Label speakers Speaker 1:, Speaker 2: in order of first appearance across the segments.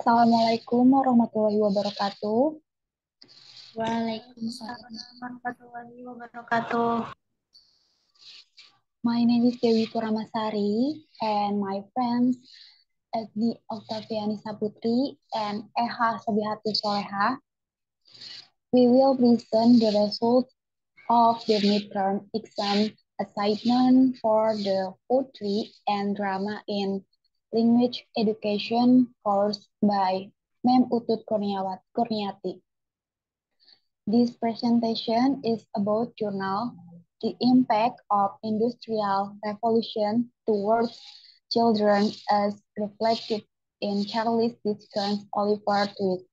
Speaker 1: Assalamualaikum warahmatullahi wabarakatuh.
Speaker 2: Waalaikumsalam warahmatullahi wabarakatuh.
Speaker 1: My name is Dewi Purnamasari and my friends Agni, Oktaviani, Saputri and Ekha, Shobichatus, Solekhah. We will present the results of the midterm exam assignment for the poetry and drama in language education course by Ma'am Utut Kurniati. This presentation is about journal, the impact of industrial revolution towards children as reflected in Charles Dickens' Oliver Twist.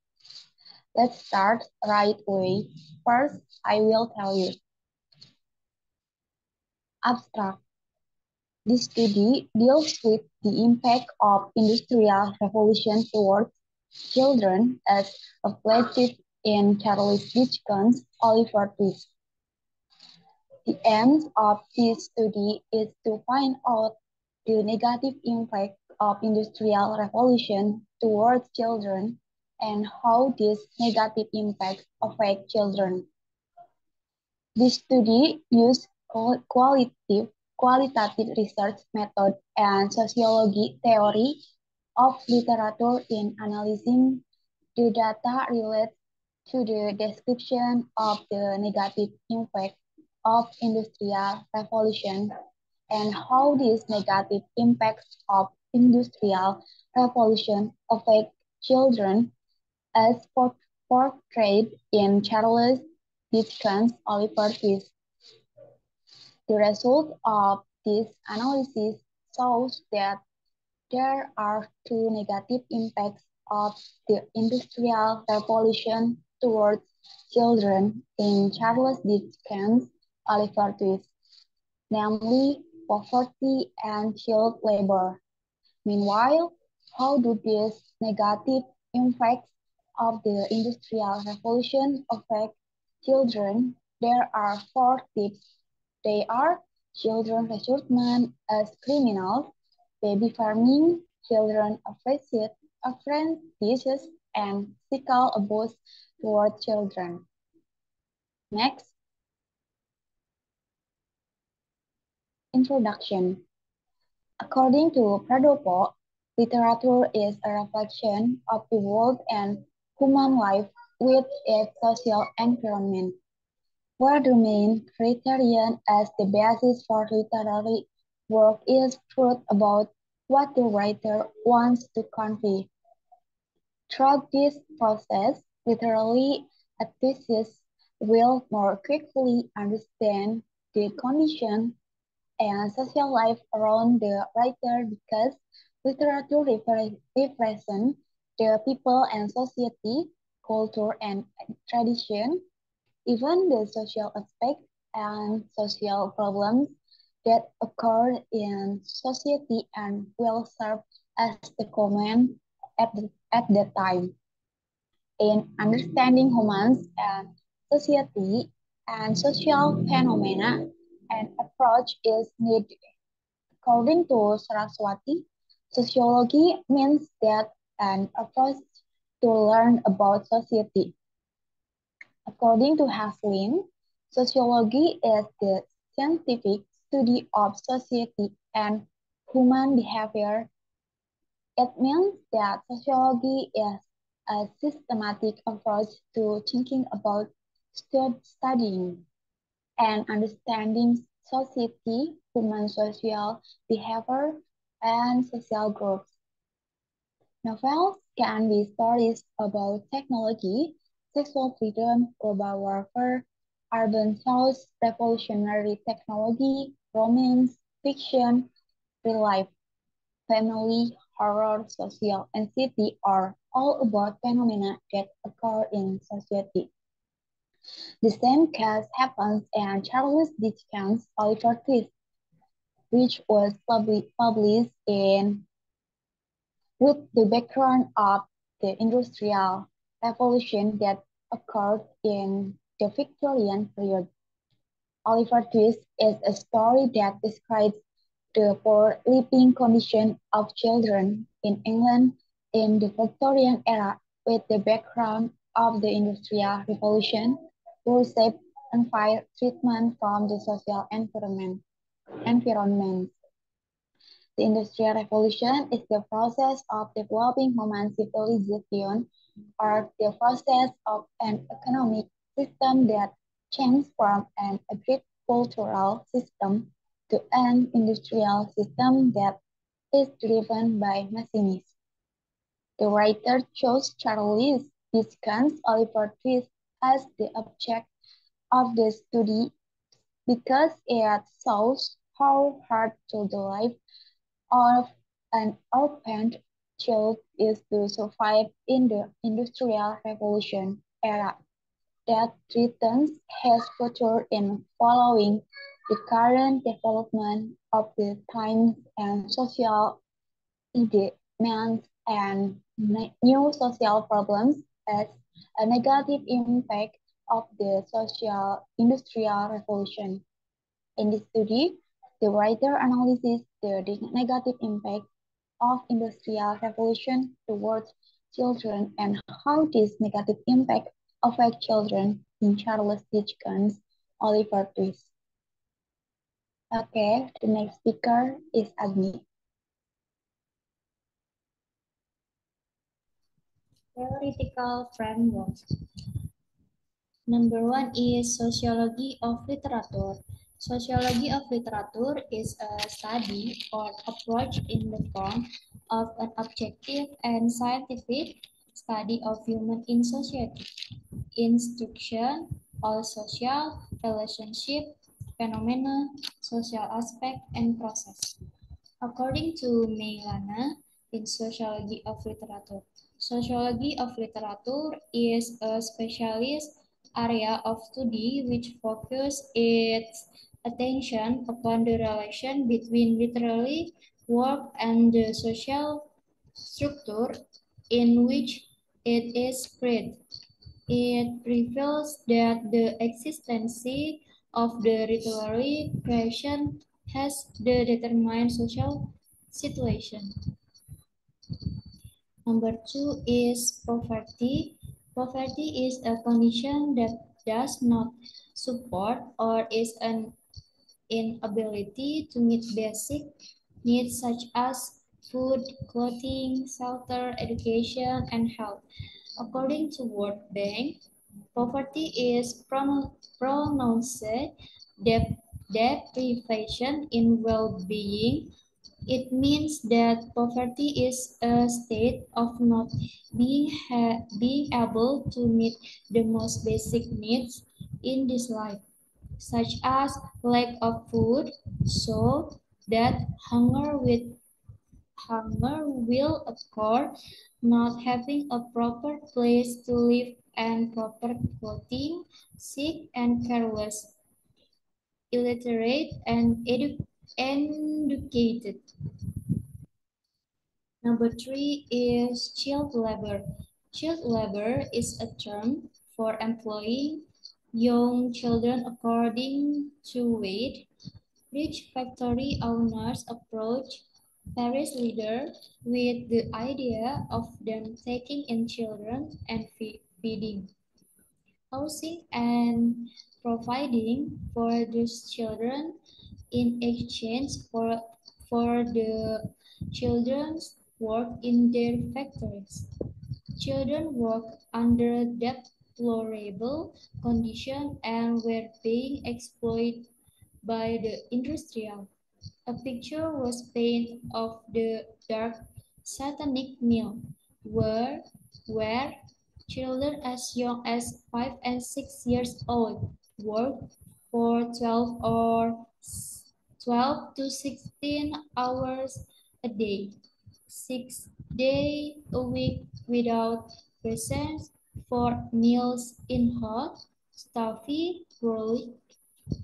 Speaker 1: Let's start right away. First, I will tell you. Abstract. This study deals with the impact of industrial revolution towards children as reflected in Charles Dickens' Oliver Twist. The aim of this study is to find out the negative impact of industrial revolution towards children and how these negative impacts affect children. This study used qualitative research method and sociology theory of literature in analyzing the data related to the description of the negative impact of industrial revolution and how these negative impacts of industrial revolution affect children as portrayed in Charles Dickens' Oliver Twist. The result of this analysis shows that there are two negative impacts of the Industrial Revolution towards children in Charles Dickens' Oliver Twist, namely poverty and child labor. Meanwhile, how do these negative impacts of the Industrial Revolution affect children? There are four tips. They are children recruitment as criminals, baby farming, children apprentices, and physical abuse toward children. Next, introduction. According to Pradopo, literature is a reflection of the world and human life with its social environment, where the main criterion as the basis for literary work is truth about what the writer wants to convey. Through this process, literary artists will more quickly understand the condition and social life around the writer because literature represents the people and society, culture and tradition, even the social aspects and social problems that occur in society and will serve as the comment at the time. In understanding humans and society and social phenomena, an approach is needed. According to Saraswati, sociology means that an approach to learn about society. According to Haslin, sociology is the scientific study of society and human behavior. It means that sociology is a systematic approach to thinking about studying and understanding society, human social behavior, and social groups. Novels can be stories about technology, sexual freedom, global warfare, urban chaos, revolutionary technology, romance, fiction, real life, family, horror, social anxiety are all about phenomena that occur in society. The same case happens in Charles Dickens' Oliver Twist, which was published in with the background of the Industrial Revolution that occurred in the Victorian period. Oliver Twist is a story that describes the poor living condition of children in England In the Victorian era, with the background of the Industrial Revolution, received unfair treatment from the social environment. The Industrial Revolution is the process of developing human civilization or the process of an economic system that changed from an agricultural system to an industrial system that is driven by machines. The writer chose Charles Dickens' Oliver Twist as the object of the study because it shows how hard to the life of an orphaned child is to survive in the Industrial Revolution era that threatens his future in following the current development of the times and social demands and new social problems as a negative impact of the social industrial revolution. In this study, the writer analyzes the negative impact of industrial revolution towards children and how this negative impact affects children in Charles Dickens' Oliver Twist. Okay, the next speaker is Agni.
Speaker 2: Theoretical framework. Number one is sociology of literature. Sociology of literature is a study or approach in the form of an objective and scientific study of human in society, instruction, all social, relationship, phenomena, social aspect, and process. According to Meilana, in Sociology of Literature, Sociology of Literature is a specialist area of study which focuses its attention upon the relation between literary work and the social structure in which it is spread. It reveals that the existence of the literary creation has the determined social situation. Number two is poverty. Poverty is a condition that does not support or is an inability to meet basic needs such as food, clothing, shelter, education, and health. According to World Bank, poverty is pronounced deprivation in well-being. It means that poverty is a state of not being able to meet the most basic needs in this life, such as lack of food, so that hunger will occur, not having a proper place to live and proper clothing, sick and careless, illiterate and educated. Number three is child labor. Child labor is a term for employing young children according to weight. Rich factory owners approach Paris leaders with the idea of them taking in children and feeding, housing, and providing for these children in exchange for the children's work in their factories. Children work under deplorable conditions and were being exploited by the industrial. A picture was painted of the dark satanic mill, where children as young as 5 and 6 years old worked for 12 to 16 hours a day, 6 days a week without presence for meals in hot, stuffy,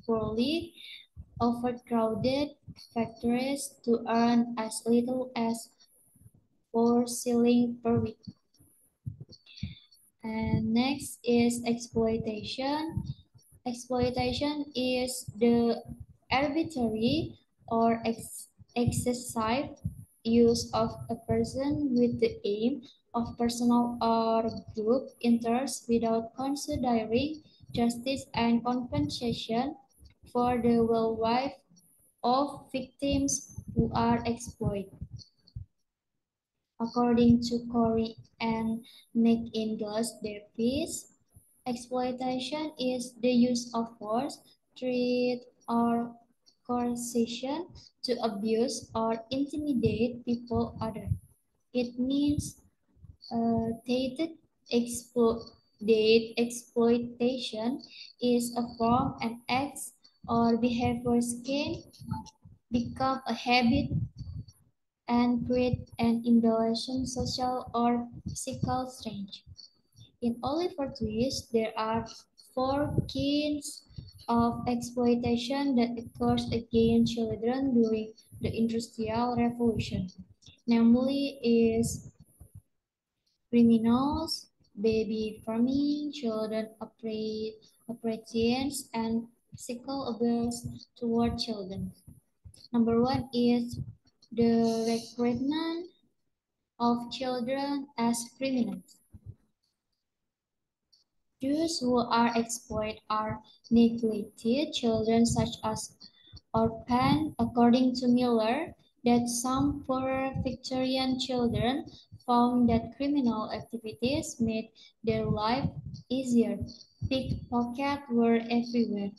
Speaker 2: poorly overcrowded factories to earn as little as 4 shillings per week. And next is exploitation. Exploitation is the arbitrary or excessive use of a person with the aim of personal or group interests without considering justice and compensation for the well-being of victims who are exploited. According to Corey and Davis, exploitation is the use of force, threat, or coercion to abuse or intimidate people other. It means that exploitation is a form, an act, or behavior can become a habit and create an embarrassing social or physical strain. In Oliver Twist, there are four kinds of exploitation that occurs against children during the Industrial Revolution. Namely is criminals, baby farming, children operations, and physical abuse toward children. Number one is the recruitment of children as criminals. Those who are exploited are neglected children such as orphans. According to Miller, that some poor Victorian children found that criminal activities made their life easier. Pickpockets were everywhere.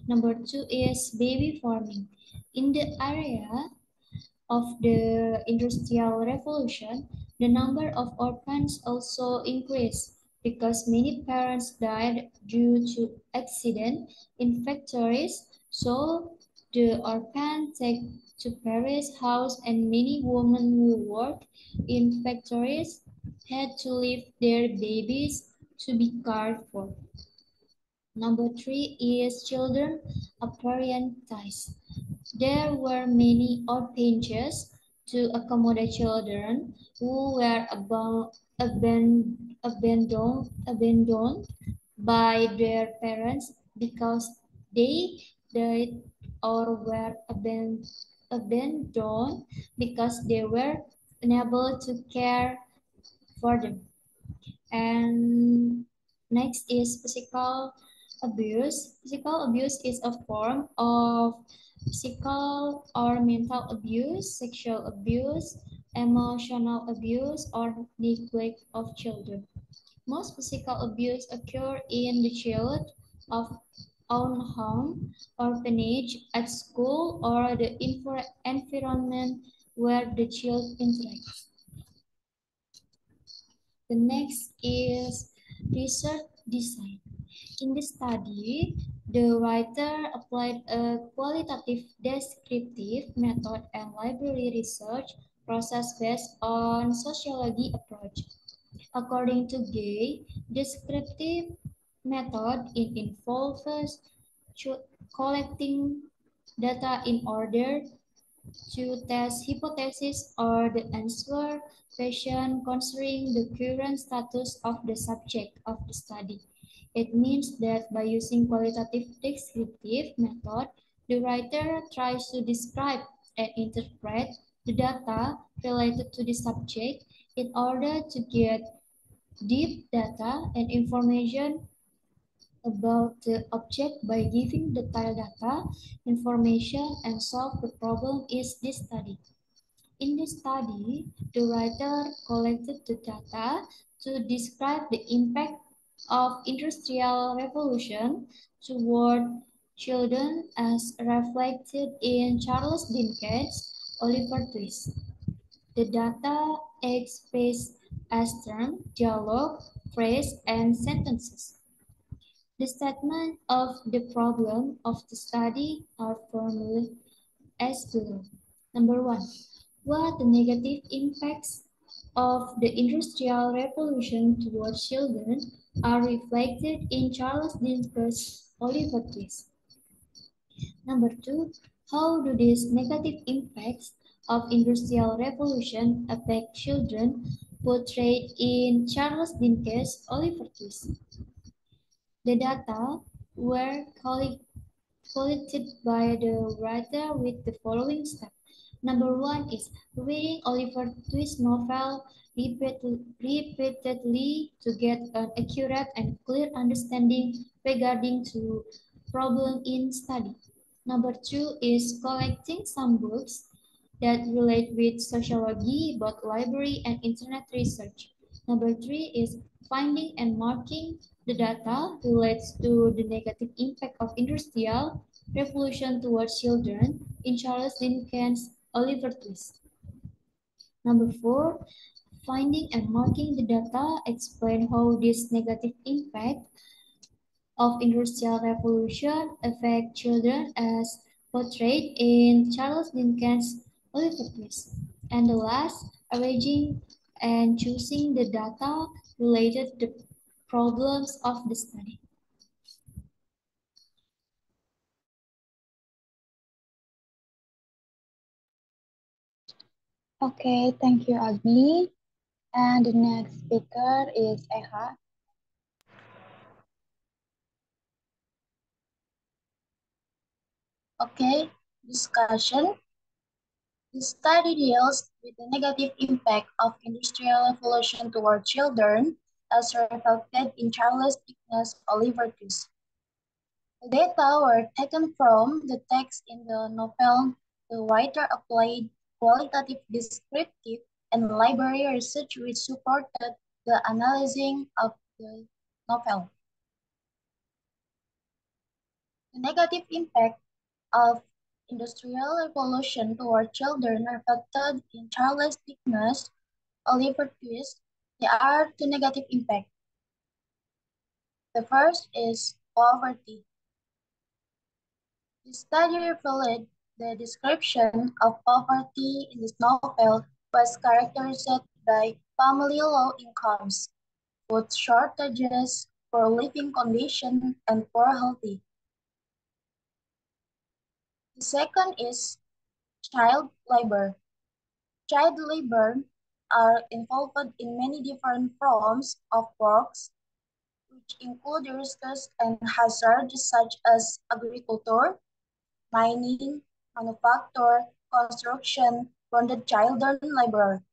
Speaker 2: Number two is baby farming. In the area of the Industrial Revolution, the number of orphans also increased because many parents died due to accident in factories. So the orphans take to Paris house, and many women who work in factories had to leave their babies to be cared for. Number three is children apprentices. There were many orphanages to accommodate children who were abandoned by their parents because they died or were abandoned because they were unable to care for them. And next is physical abuse. Physical abuse is a form of physical or mental abuse, sexual abuse, emotional abuse, or neglect of children. Most physical abuse occur in the child of own home, orphanage, at school, or the environment where the child interacts. The next is research design. In this study, the writer applied a qualitative descriptive method and library research process based on sociology approach. According to Gay, descriptive method involves collecting data in order to test hypotheses or the answer question concerning the current status of the subject of the study. It means that by using qualitative descriptive method, the writer tries to describe and interpret the data related to the subject in order to get deep data and information about the object by giving detailed data, information, and solve the problem is this study. In this study, the writer collected the data to describe the impact of Industrial Revolution toward children as reflected in Charles Dickens' Oliver Twist. The data is spaced as term, dialogue, phrase, and sentences. The statement of the problem of the study are formulated as below. Number one, what the negative impacts of the Industrial Revolution towards children are reflected in Charles Dickens' Oliver Twist. Number two, how do these negative impacts of Industrial Revolution affect children portrayed in Charles Dickens' Oliver Twist? The data were collected by the writer with the following steps. Number one is reading Oliver Twist's novel repeatedly to get an accurate and clear understanding regarding to problem in study. Number two is collecting some books that relate with sociology, both library and internet research. Number three is finding and marking the data relates to the negative impact of industrial revolution towards children in Charles Dickens' Oliver Twist. Number four, finding and marking the data explain how this negative impact of industrial revolution affect children as portrayed in Charles Dickens' Oliver Twist. And the last, arranging and choosing the data related to the problems of the study.
Speaker 1: Okay, thank you, Agni. And the next speaker is Ekha.
Speaker 3: Okay, discussion. The study deals with the negative impact of industrial revolution toward children as reflected in Charles Dickens' Oliver Twist. The data were taken from the text in the novel. The writer applied qualitative, descriptive, and library research which supported the analyzing of the novel. The negative impact of industrial revolution toward children reflected in Charles Dickens' Oliver Twist. There are two negative impacts. The first is poverty. The study revealed the description of poverty in this novel was characterized by family low incomes, food shortages, poor living conditions, and poor health. The second is child labor. Child labor are involved in many different forms of works, which include risks and hazards such as agriculture, mining, manufacture, construction, bonded child labor,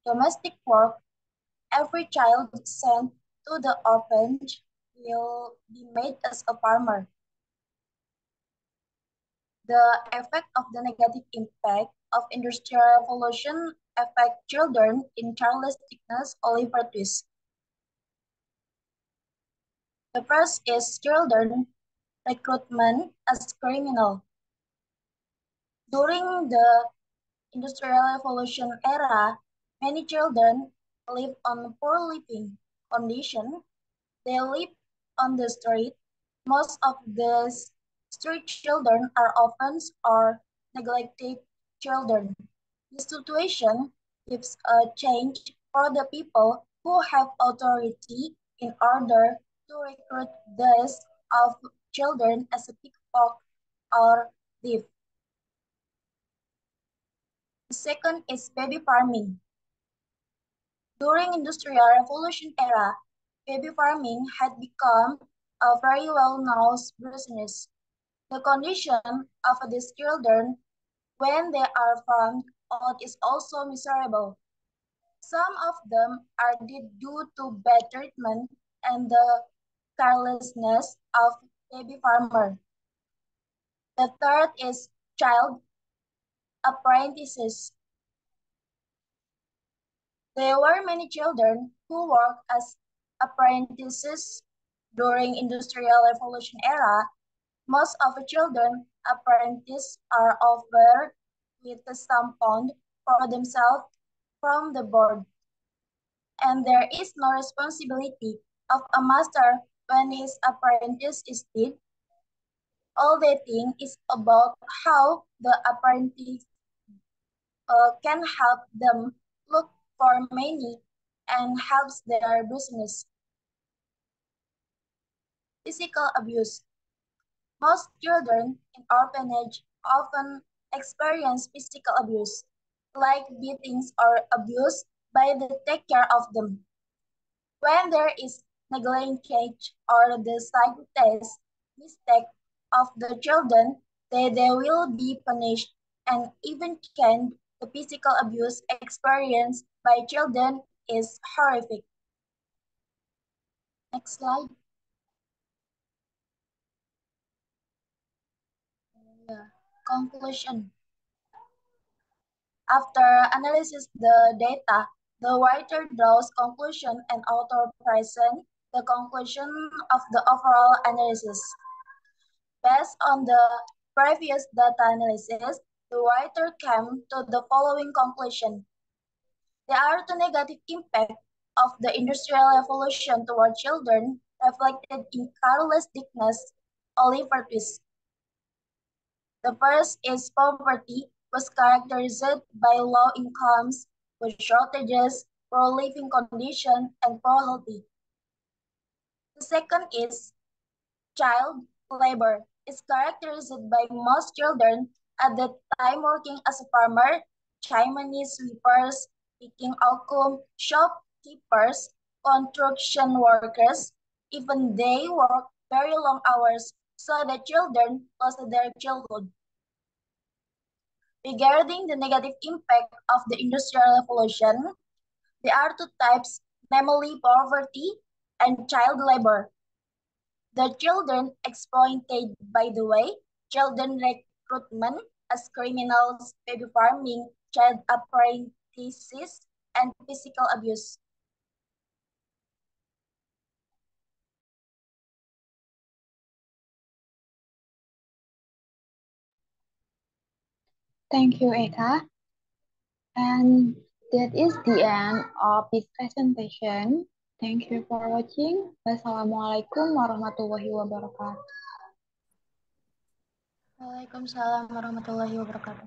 Speaker 3: domestic work. Every child sent to the orphanage will be made as a farmer. The effect of the negative impact of industrial revolution affect children in Charles Dickens' Oliver Twist. The first is children recruitment as criminal. During the Industrial Revolution era, many children live on poor living conditions. They live on the street. Most of these street children are orphans or neglected children. This situation gives a change for the people who have authority in order to recruit these of children as a pickpocket or thief. The second is baby farming. During Industrial Revolution era, baby farming had become a very well-known business. The condition of these children when they are found out is also miserable. Some of them are dead due to bad treatment and the carelessness of baby farmer. The third is child apprentices. There were many children who worked as apprentices during Industrial Revolution era. Most of the children apprentices are offered with some pound for themselves from the board, and there is no responsibility of a master when his apprentice is dead. All they think is about how the apprentice can help them look for money and helps their business. Physical abuse. Most children in orphanage often experience physical abuse, like beatings or abuse by the take care of them. When there is negligence or the slightest mistake of the children, they will be punished. and even can, the physical abuse experienced by children is horrific. Next slide. Conclusion. After analysis the data, the writer draws conclusion and author present the conclusion of the overall analysis. Based on the previous data analysis, the writer came to the following conclusion. There are two negative impacts of the Industrial Revolution toward children reflected in carelessness, Oliver Twist. The first is poverty, was characterized by low incomes, food shortages, poor living conditions, and poor health. The second is child labor, is characterized by most children at the time working as a farmer, chimney sweepers, picking oakum, shopkeepers, construction workers. Even they work very long hours, so the children lost their childhood. Regarding the negative impact of the Industrial Revolution, there are two types, namely poverty and child labor. The children exploited by the way, children recruitment as criminals, baby farming, child apprentices, and physical abuse.
Speaker 1: Thank you, Ekha. And that is the end of this presentation. Thank you for watching. Wassalamualaikum warahmatullahi wabarakatuh.
Speaker 3: Waalaikumsalam warahmatullahi wabarakatuh.